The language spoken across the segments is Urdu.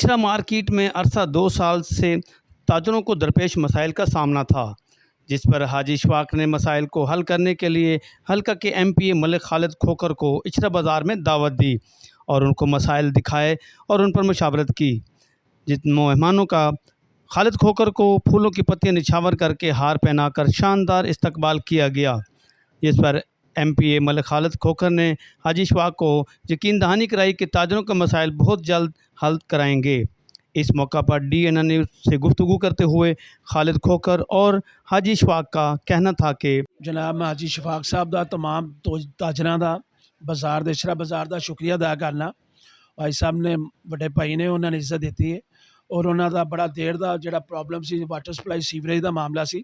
اچھرا مارکیٹ میں عرصہ 2 سال سے تاجروں کو درپیش مسائل کا سامنا تھا، جس پر حاجی اشفاق نے مسائل کو حل کرنے کے لیے حلقہ کے MP ملک خالد کھوکھر کو اچھرا بازار میں دعوت دی اور ان کو مسائل دکھائے اور ان پر مشاورت کی۔ جن مہمانوں کا خالد کھوکھر کو پھولوں کی پتیاں نچھاور کر کے ہار پہنا کر شاندار استقبال کیا گیا، جس پر MP ملک خالد کھوکھر نے حاجی اشفاق کو یقین دہانی کرائی کہ تاجروں کے مسائل بہت جلد حل کرائیں گے۔ اس موقع پر DNN نیوز سے گفتگو کرتے ہوئے خالد کھوکھر اور حاجی اشفاق کا کہنا تھا کہ جناب میں حاجی اشفاق صاحب دا تمام تاجراں دا بازار دے اچھرا بازار دا شکریہ ادا کرنا۔ بھائی صاحب نے بڑے بھائی نے انہوں نے عزت دیتی ہے اور انہوں دا بڑا دیر دا جڑا پرابلم سی واٹر سپلائی سیوریج دا معاملہ سی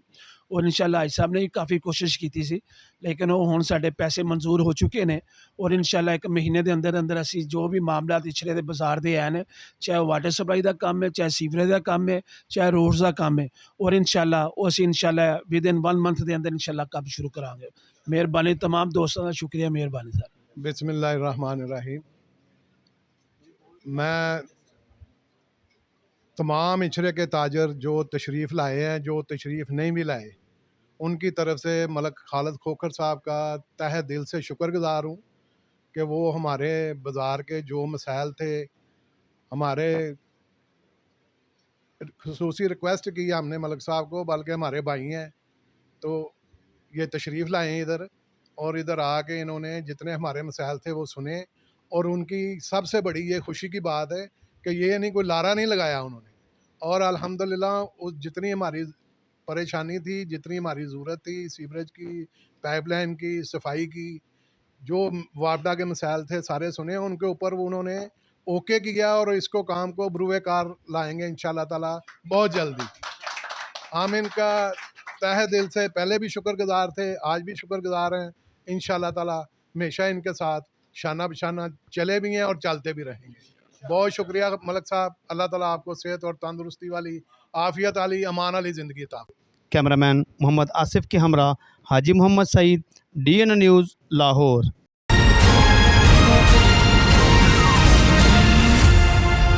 اور انشاءاللہ حاج صاحب نے کافی کوشش کیتی سی، لیکن وہ ہن ساڈے پیسے منظور ہو چکے نے اور انشاءاللہ 1 مہینے دے اندر اندر اسی جو بھی معاملات اچھرے دے بازار دے ہیں، چاہے واٹر سپلائی دا کام ہے، چاہے سیوریج دا کام ہے، چاہے روڈز دا کام ہے، اور انشاءاللہ وہ اسی انشاءاللہ ودن 1 منتھ دے اندر انشاءاللہ کام شروع کران گے۔ مہربانی تمام دوستاں دا شکریہ، مہربانی سر۔ بسم اللہ الرحمن الرحیم۔ میں تمام اچھرے کے تاجر جو تشریف لائے ہیں، جو تشریف نہیں بھی لائے، ان کی طرف سے ملک خالد کھوکھر صاحب کا تہہ دل سے شکر گزار ہوں کہ وہ ہمارے بازار کے جو مسائل تھے، ہمارے خصوصی ریکویسٹ کی ہم نے ملک صاحب کو، بلکہ ہمارے بھائی ہیں تو یہ تشریف لائے ہیں ادھر، اور ادھر آ کے انہوں نے جتنے ہمارے مسائل تھے وہ سنے، اور ان کی سب سے بڑی یہ خوشی کی بات ہے کہ یہ نہیں کوئی لارا نہیں لگایا انہوں نے، اور الحمدللہ جتنی ہماری پریشانی تھی، جتنی ہماری ضرورت تھی سیوریج کی، پائپ لائن کی، صفائی کی، جو وابڈا کے مسائل تھے سارے سنے، ان کے اوپر وہ انہوں نے اوکے کیا اور اس کو کام کو بروئے کار لائیں گے انشاءاللہ تعالی بہت جلدی۔ ہم ان کا تہہ دل سے پہلے بھی شکر گزار تھے، آج بھی شکر گزار ہیں، انشاءاللہ تعالی ہمیشہ ان کے ساتھ شانہ بشانہ چلے بھی ہیں اور چلتے بھی رہیں گے۔ بہت شکریہ ملک صاحب، اللہ تعالیٰ آپ کو صحت اور تندرستی والی، عافیت والی، امان والی زندگی عطا فرمائے۔ کیمرہ مین محمد آصف کے ہمراہ حاجی محمد سعید، DNN نیوز لاہور۔